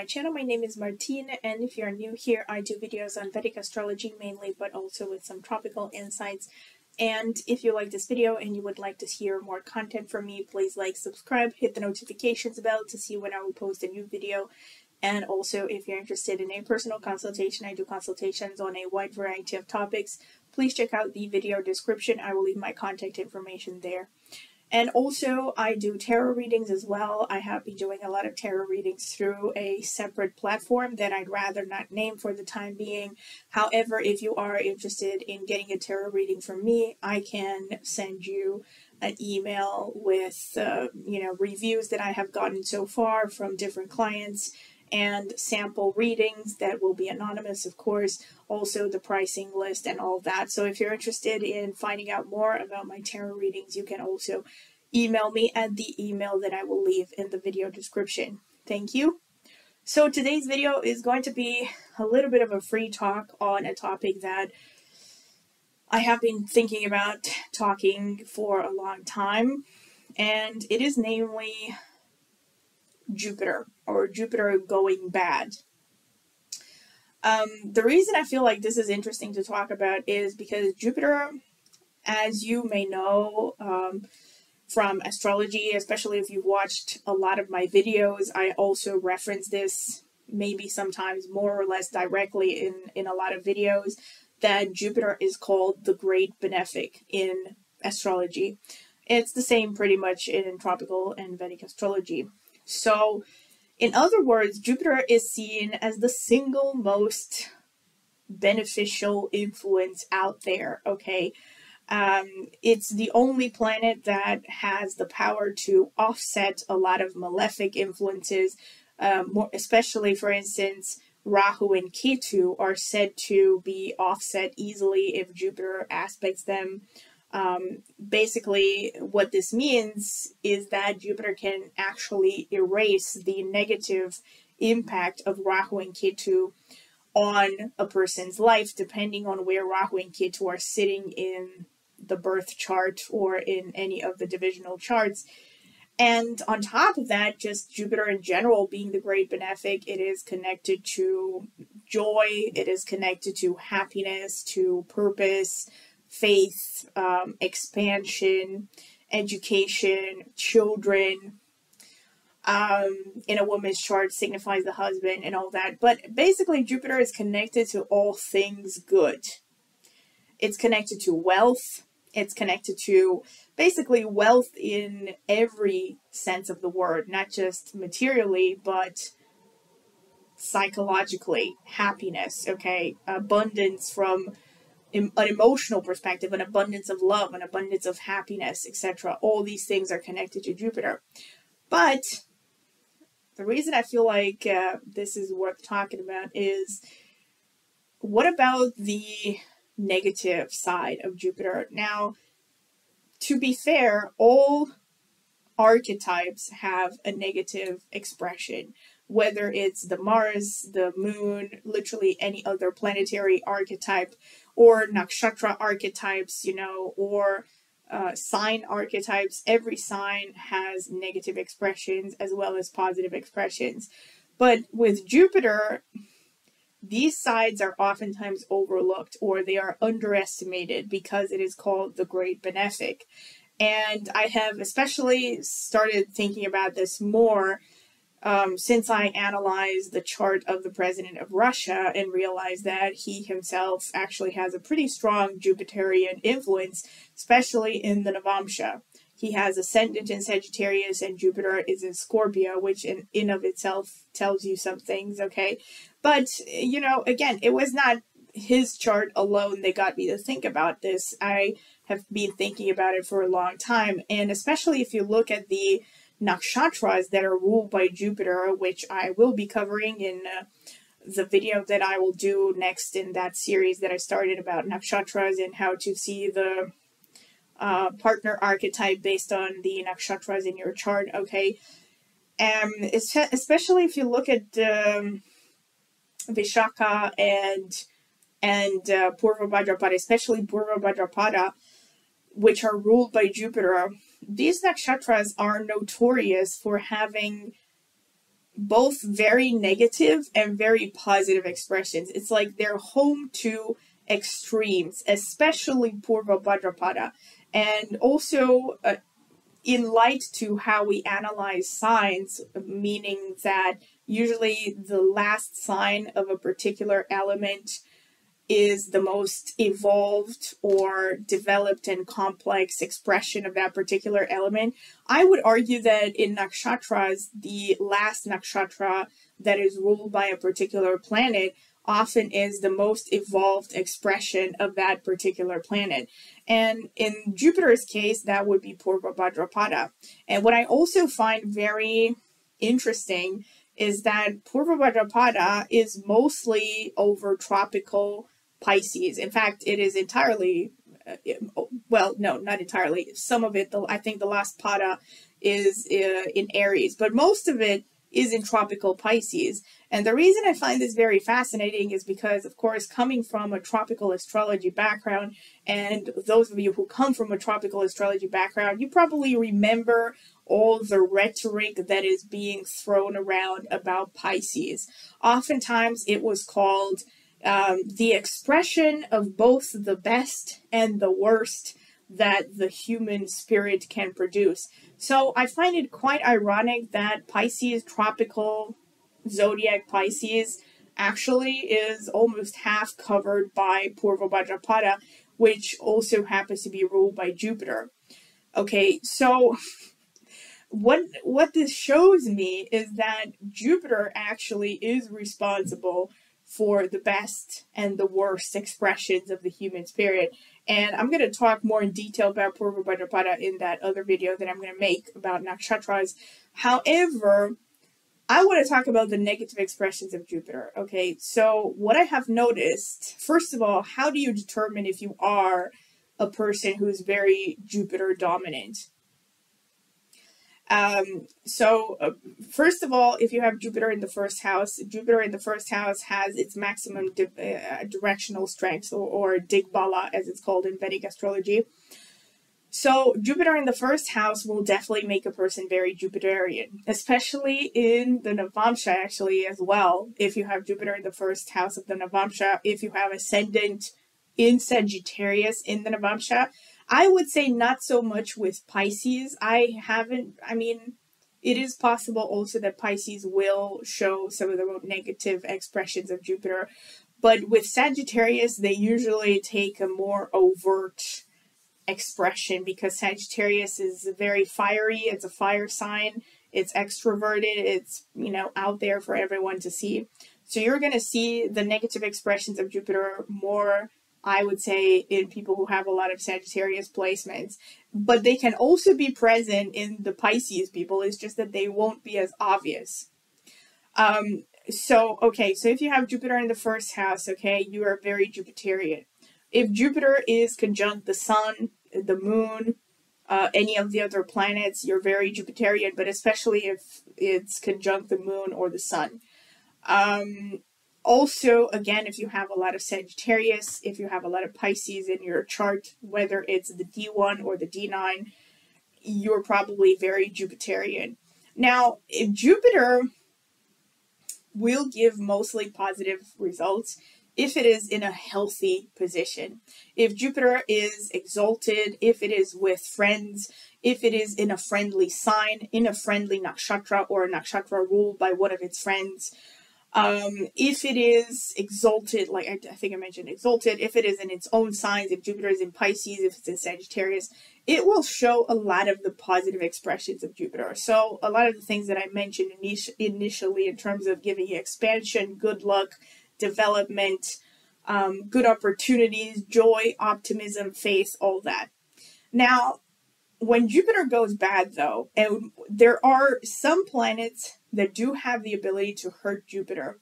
my channel. My name is Martine, and if you're new here, I do videos on Vedic astrology mainly, but also with some tropical insights. And if you like this video and you would like to hear more content from me, please like, subscribe, hit the notifications bell to see when I will post a new video. And also, if you're interested in a personal consultation, I do consultations on a wide variety of topics. Please check out the video description. I will leave my contact information there. And also, I do tarot readings as well. I have been doing a lot of tarot readings through a separate platform that I'd rather not name for the time being. However, if you are interested in getting a tarot reading from me, I can send you an email with, reviews that I have gotten so far from different clients and sample readings that will be anonymous, of course, also the pricing list and all that. So if you're interested in finding out more about my tarot readings, you can also email me at the email that I will leave in the video description. Thank you. So today's video is going to be a little bit of a free talk on a topic that I have been thinking about talking for a long time, and it is namely Jupiter, or Jupiter going bad. The reason I feel like this is interesting to talk about is because Jupiter, as you may know from astrology, especially if you've watched a lot of my videos, I also reference this maybe sometimes more or less directly in a lot of videos, that Jupiter is called the Great Benefic in astrology. It's the same pretty much in tropical and Vedic astrology. So, in other words, Jupiter is seen as the single most beneficial influence out there, okay? It's the only planet that has the power to offset a lot of malefic influences, especially, for instance, Rahu and Ketu are said to be offset easily if Jupiter aspects them. Basically, what this means is that Jupiter can actually erase the negative impact of Rahu and Ketu on a person's life, depending on where Rahu and Ketu are sitting in the birth chart or in any of the divisional charts. And on top of that, just Jupiter in general being the Great Benefic, it is connected to joy, it is connected to happiness, to purpose, faith, expansion, education, children. In a woman's chart signifies the husband and all that. But basically, Jupiter is connected to all things good. It's connected to wealth. It's connected to basically wealth in every sense of the word, not just materially, but psychologically, happiness, okay? Abundance from an emotional perspective, an abundance of love, an abundance of happiness, etc. All these things are connected to Jupiter. But the reason I feel like this is worth talking about is, what about the negative side of Jupiter? Now, to be fair, all archetypes have a negative expression, whether it's the Mars, the Moon, literally any other planetary archetype, or nakshatra archetypes, or sign archetypes. Every sign has negative expressions as well as positive expressions. But with Jupiter, these sides are oftentimes overlooked, or they are underestimated because it is called the Great Benefic. And I have especially started thinking about this more since I analyzed the chart of the president of Russia and realized that he himself actually has a pretty strong Jupiterian influence, especially in the Navamsha. He has ascendant in Sagittarius and Jupiter is in Scorpio, which in of itself tells you some things, okay? But, again, it was not his chart alone that got me to think about this. I have been thinking about it for a long time, and especially if you look at the nakshatras that are ruled by Jupiter, which I will be covering in the video that I will do next in that series that I started about nakshatras and how to see the partner archetype based on the nakshatras in your chart, okay? Especially if you look at Vishaka and Purva Bhadrapada, especially Purva Bhadrapada, which are ruled by Jupiter, these nakshatras are notorious for having both very negative and very positive expressions. It's like they're home to extremes, especially Purva Bhadrapada. And also, in light to how we analyze signs, meaning that usually the last sign of a particular element is the most evolved or developed and complex expression of that particular element. I would argue that in nakshatras, the last nakshatra that is ruled by a particular planet often is the most evolved expression of that particular planet. And in Jupiter's case, that would be Purva Bhadrapada. And what I also find very interesting is that Purva Bhadrapada is mostly over tropical Pisces. In fact, it is entirely, well, no, not entirely. Some of it, I think the last pada is in Aries, but most of it is in tropical Pisces. And the reason I find this very fascinating is because, of course, coming from a tropical astrology background, and those of you who come from a tropical astrology background, you probably remember all the rhetoric that is being thrown around about Pisces. Oftentimes it was called the expression of both the best and the worst that the human spirit can produce. So I find it quite ironic that Pisces, tropical zodiac Pisces, actually is almost half covered by Purva Bhadrapada, which also happens to be ruled by Jupiter. Okay, so what this shows me is that Jupiter actually is responsible for the best and the worst expressions of the human spirit. And I'm going to talk more in detail about Purva Bhadrapada in that other video that I'm going to make about nakshatras. However, I want to talk about the negative expressions of Jupiter. Okay, so what I have noticed, first of all, how do you determine if you are a person who's very Jupiter dominant? First of all, if you have Jupiter in the first house, Jupiter in the first house has its maximum directional strength, or digbala, as it's called in Vedic astrology. So Jupiter in the first house will definitely make a person very Jupiterian, especially in the Navamsha, actually, as well. If you have Jupiter in the first house of the Navamsha, if you have ascendant in Sagittarius in the Navamsha, I would say not so much with Pisces. It is possible also that Pisces will show some of the more negative expressions of Jupiter, but with Sagittarius, they usually take a more overt expression because Sagittarius is very fiery. It's a fire sign. It's extroverted. It's, out there for everyone to see. So you're going to see the negative expressions of Jupiter more, I would say, in people who have a lot of Sagittarius placements, but they can also be present in the Pisces people. It's just that they won't be as obvious. So if you have Jupiter in the first house, you are very Jupiterian. If Jupiter is conjunct the sun, the moon, any of the other planets, you're very Jupiterian, but especially if it's conjunct the moon or the sun. Also, again, if you have a lot of Sagittarius, if you have a lot of Pisces in your chart, whether it's the D1 or the D9, you're probably very Jupiterian. Now, if Jupiter will give mostly positive results if it is in a healthy position. If Jupiter is exalted, if it is with friends, if it is in a friendly sign, in a friendly nakshatra or a nakshatra ruled by one of its friends, if it is exalted, like I think I mentioned exalted, if it is in its own signs, if Jupiter is in Pisces, if it's in Sagittarius, it will show a lot of the positive expressions of Jupiter. So a lot of the things that I mentioned initially in terms of giving you expansion, good luck, development, good opportunities, joy, optimism, faith, all that. Now, when Jupiter goes bad, though, and there are some planets that do have the ability to hurt Jupiter,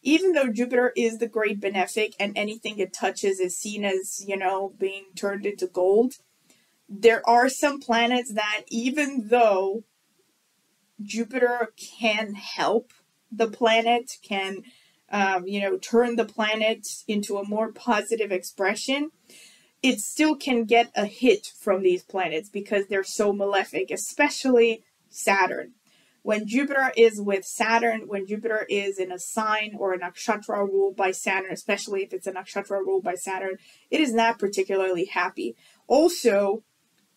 even though Jupiter is the great benefic and anything it touches is seen as, being turned into gold, there are some planets that even though Jupiter can help the planet, can turn the planet into a more positive expression, it still can get a hit from these planets because they're so malefic, especially Saturn. When Jupiter is with Saturn, when Jupiter is in a sign or a nakshatra ruled by Saturn, especially if it's a nakshatra ruled by Saturn, it is not particularly happy. Also,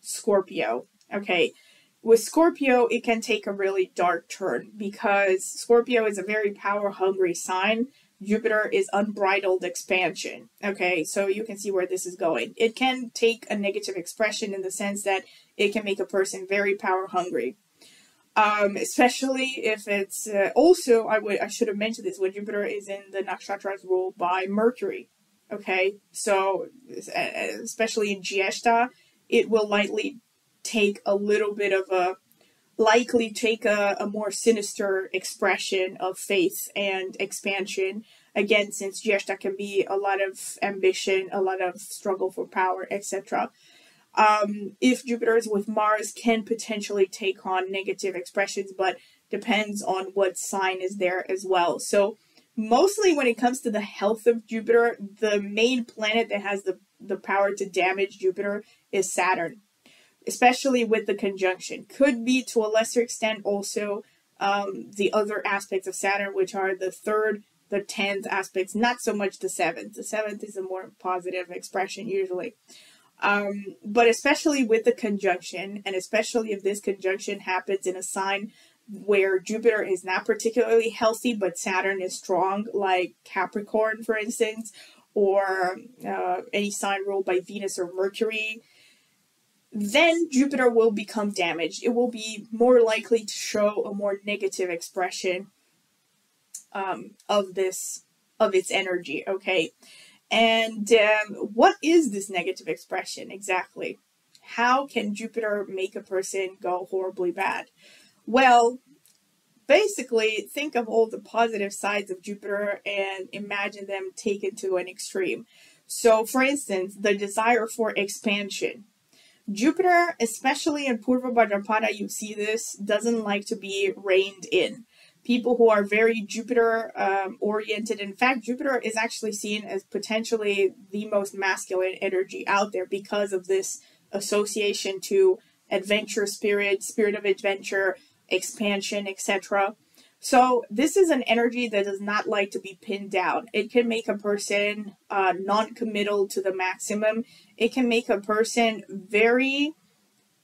Scorpio, okay? With Scorpio, it can take a really dark turn because Scorpio is a very power-hungry sign. Jupiter is unbridled expansion, okay? So you can see where this is going. It can take a negative expression in the sense that it can make a person very power-hungry. Especially if it's, also, I should have mentioned this, when Jupiter is in the nakshatras ruled by Mercury, okay? So, especially in Jyeshta, it will likely take a little bit of a more sinister expression of faith and expansion. Again, since Jyeshta can be a lot of ambition, a lot of struggle for power, etc. If Jupiter is with Mars, can potentially take on negative expressions, but depends on what sign is there as well. So mostly when it comes to the health of Jupiter, the main planet that has the power to damage Jupiter is Saturn, especially with the conjunction. Could be to a lesser extent also the other aspects of Saturn, which are the 3rd, the 10th aspects, not so much the 7th. The 7th is a more positive expression usually. But especially with the conjunction, and especially if this conjunction happens in a sign where Jupiter is not particularly healthy, but Saturn is strong, like Capricorn, for instance, or any sign ruled by Venus or Mercury, then Jupiter will become damaged. It will be more likely to show a more negative expression of its energy, okay? And what is this negative expression exactly? How can Jupiter make a person go horribly bad? Well, basically, think of all the positive sides of Jupiter and imagine them taken to an extreme. So, for instance, the desire for expansion. Jupiter, especially in Purva Bhadrapada, you see this, doesn't like to be reined in. People who are very Jupiter oriented. In fact, Jupiter is actually seen as potentially the most masculine energy out there because of this association to adventure spirit of adventure, expansion, etc. So this is an energy that does not like to be pinned down. It can make a person non-committal to the maximum. It can make a person very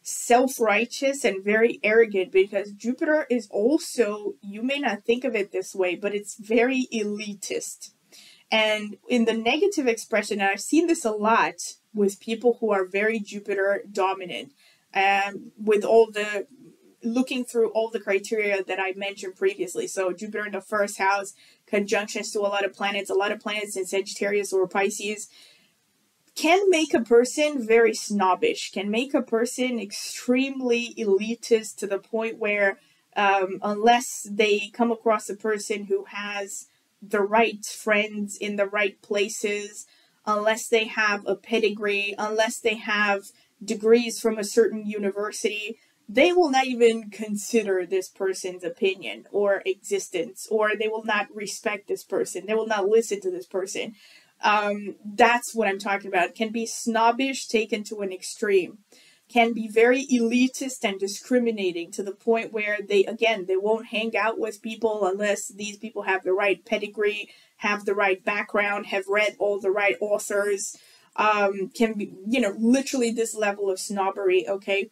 self-righteous and very arrogant, because Jupiter is also, you may not think of it this way, but it's very elitist. And in the negative expression, and I've seen this a lot with people who are very Jupiter dominant, with all the, looking through all the criteria that I mentioned previously. So Jupiter in the 1st house, conjunctions to a lot of planets in Sagittarius or Pisces, can make a person very snobbish, can make a person extremely elitist to the point where unless they come across a person who has the right friends in the right places, unless they have a pedigree, unless they have degrees from a certain university, they will not even consider this person's opinion or existence, or they will not respect this person. They will not listen to this person. That's what I'm talking about. Can be snobbish taken to an extreme. Can be very elitist and discriminating to the point where they won't hang out with people unless these people have the right pedigree, have the right background, have read all the right authors. Can be, literally this level of snobbery, okay?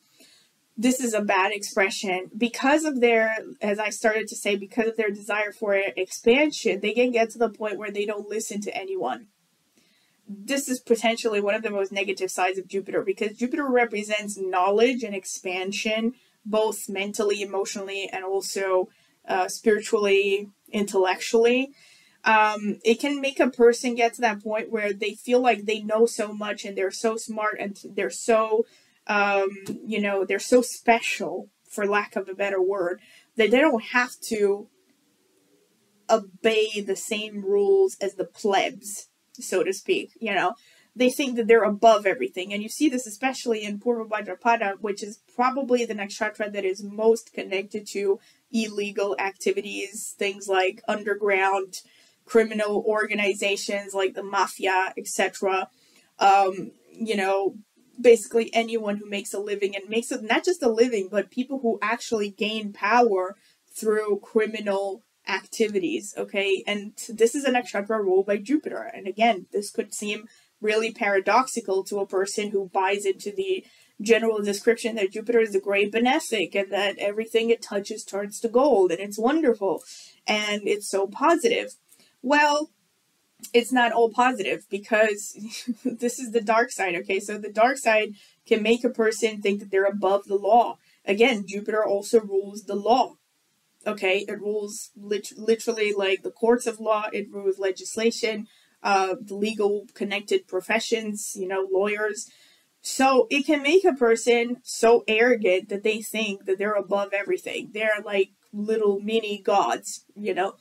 This is a bad expression. Because of their, as I started to say, because of their desire for expansion, they can get to the point where they don't listen to anyone. This is potentially one of the most negative sides of Jupiter, because Jupiter represents knowledge and expansion, both mentally, emotionally, and also spiritually, intellectually. It can make a person get to that point where they feel like they know so much and they're so smart and they're so, they're so special, for lack of a better word, that they don't have to obey the same rules as the plebs, so to speak. They think that they're above everything. And you see this especially in Purva Bhadrapada, which is probably the nakshatra that is most connected to illegal activities, things like underground criminal organizations like the mafia, etc. Basically anyone who makes a living, and makes it not just a living, but people who actually gain power through criminal activities, okay? And this is a nakshatra ruled by Jupiter. And again, this could seem really paradoxical to a person who buys into the general description that Jupiter is the great benefic and that everything it touches turns to gold and it's wonderful and it's so positive. Well, it's not all positive because this is the dark side, okay? So the dark side can make a person think that they're above the law. Again, Jupiter also rules the law, okay? It rules literally like the courts of law, it rules legislation, the legal connected professions, you know, lawyers. So it can make a person so arrogant that they think that they're above everything. They're like little mini gods, you know?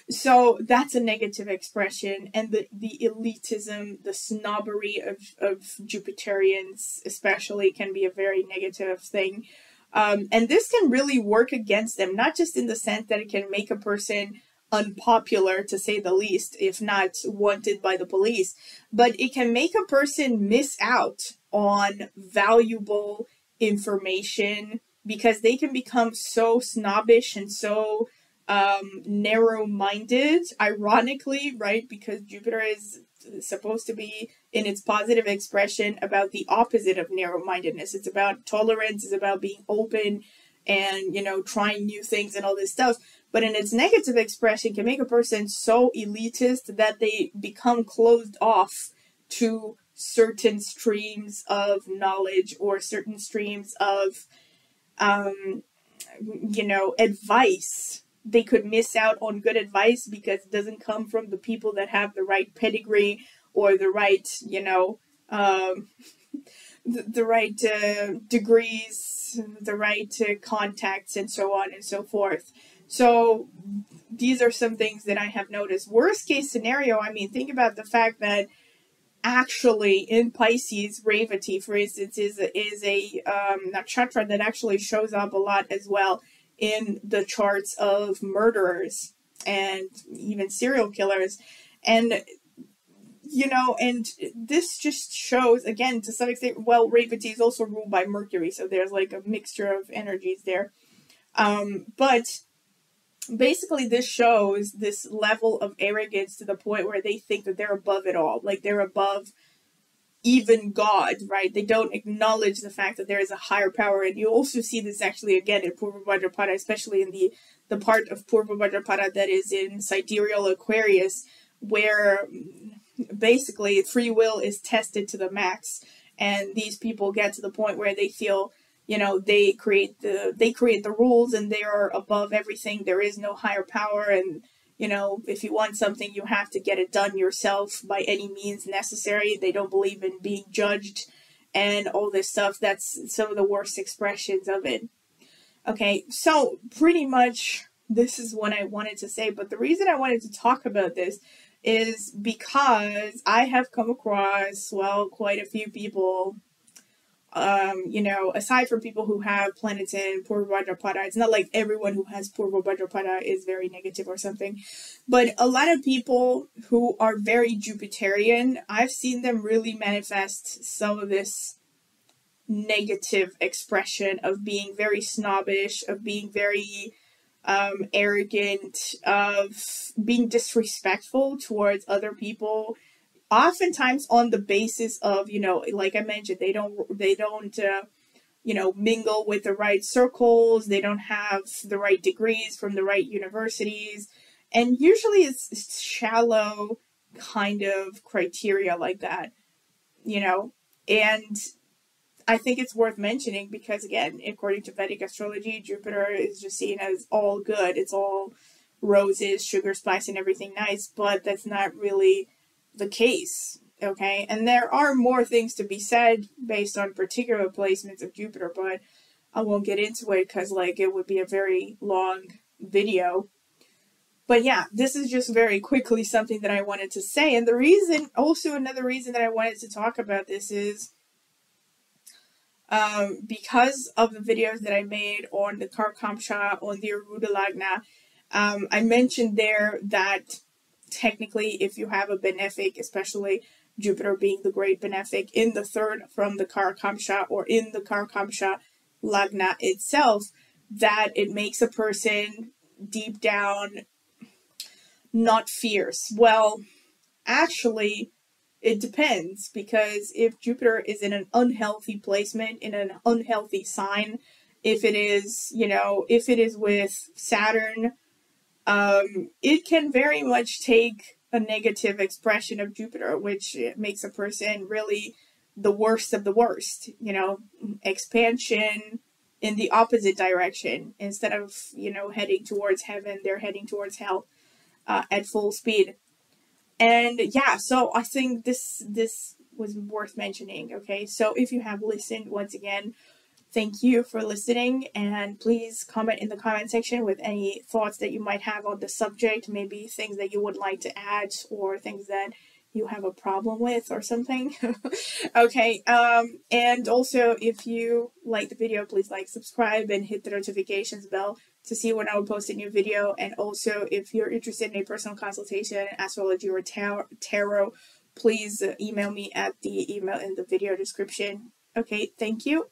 So that's a negative expression. And the elitism, the snobbery of Jupiterians especially can be a very negative thing. And this can really work against them, not just in the sense that it can make a person unpopular, to say the least, if not wanted by the police, but it can make a person miss out on valuable information because they can become so snobbish and so narrow-minded, ironically, right? Because Jupiter is supposed to be, in its positive expression, about the opposite of narrow-mindedness. It's about tolerance, it's about being open and, you know, trying new things and all this stuff. But in its negative expression, can make a person so elitist that they become closed off to certain streams of knowledge or certain streams of, you know, advice. They could miss out on good advice because it doesn't come from the people that have the right pedigree or the right, you know, the right degrees, the right contacts, and so on and so forth. So these are some things that I have noticed. Worst case scenario, I mean, think about the fact that actually in Pisces, Revati, for instance, is a nakshatra that actually shows up a lot as well in the charts of murderers and even serial killers. And, you know, and this just shows, again, to some extent, well, Revati is also ruled by Mercury, so there's like a mixture of energies there. But basically this shows this level of arrogance to the point where they think that they're above it all, like they're above even God, right? They don't acknowledge the fact that there is a higher power. And you also see this actually again in Purva Bhadrapada, especially in the part of Purva Bhadrapada that is in sidereal Aquarius, where basically free will is tested to the max, and these people get to the point where they feel, you know, they create the rules and they are above everything. There is no higher power, and you know, if you want something, you have to get it done yourself by any means necessary. They don't believe in being judged and all this stuff. That's some of the worst expressions of it. Okay, so pretty much this is what I wanted to say. But the reason I wanted to talk about this is because I have come across, well, quite a few people, you know, aside from people who have planets in Purva Bhadrapada. It's not like everyone who has Purva Bhadrapada is very negative or something, but a lot of people who are very Jupiterian, I've seen them really manifest some of this negative expression of being very snobbish, of being very arrogant, of being disrespectful towards other people, oftentimes on the basis of, you know, like I mentioned, they don't you know, mingle with the right circles, they don't have the right degrees from the right universities, and usually it's shallow kind of criteria like that, you know. And I think it's worth mentioning because, again, according to Vedic astrology, Jupiter is just seen as all good. It's all roses, sugar, spice, and everything nice, but that's not really the case, okay? And there are more things to be said based on particular placements of Jupiter, but I won't get into it because, like, it would be a very long video. But yeah, this is just very quickly something that I wanted to say. And the reason, also another reason that I wanted to talk about this is because of the videos that I made on the Karkamsha, on the Aruda Lagna. I mentioned there that technically if you have a benefic, especially Jupiter being the great benefic in the third from the Karkamsha or in the Karkamsha Lagna itself, that it makes a person deep down not fierce. Well, actually, it depends, because if Jupiter is in an unhealthy placement, in an unhealthy sign, if it is, if it is with Saturn, it can very much take a negative expression of Jupiter, which makes a person really the worst of the worst, expansion in the opposite direction. Instead of, heading towards heaven, they're heading towards hell at full speed. And yeah, so I think this was worth mentioning. Okay, so if you have listened, once again, thank you for listening, and please comment in the comment section with any thoughts that you might have on the subject, maybe things that you would like to add or things that you have a problem with or something. Okay, and also if you like the video, please like, subscribe, and hit the notifications bell to see when I will post a new video. And also, if you're interested in a personal consultation, astrology, or tarot, please email me at the email in the video description. Okay, thank you.